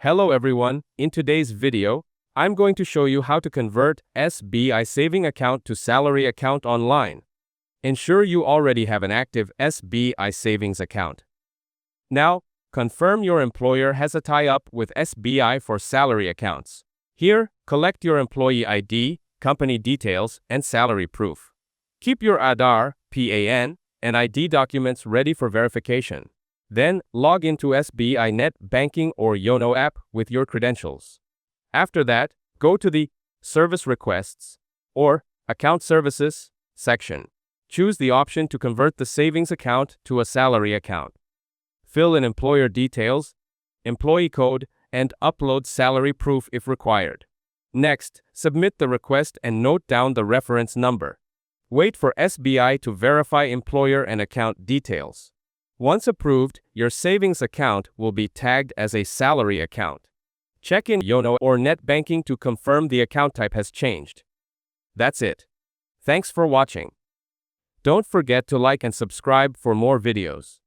Hello everyone, in today's video, I'm going to show you how to convert SBI Saving Account to Salary Account online. Ensure you already have an active SBI Savings Account. Now, confirm your employer has a tie-up with SBI for salary accounts. Here, collect your employee ID, company details, and salary proof. Keep your Aadhaar, PAN, and ID documents ready for verification. Then, log into SBI Net Banking or YONO app with your credentials. After that, go to the Service Requests or Account Services section. Choose the option to convert the savings account to a salary account. Fill in employer details, employee code, and upload salary proof if required. Next, submit the request and note down the reference number. Wait for SBI to verify employer and account details. Once approved, your savings account will be tagged as a salary account. Check in YONO or net banking to confirm the account type has changed. That's it. Thanks for watching. Don't forget to like and subscribe for more videos.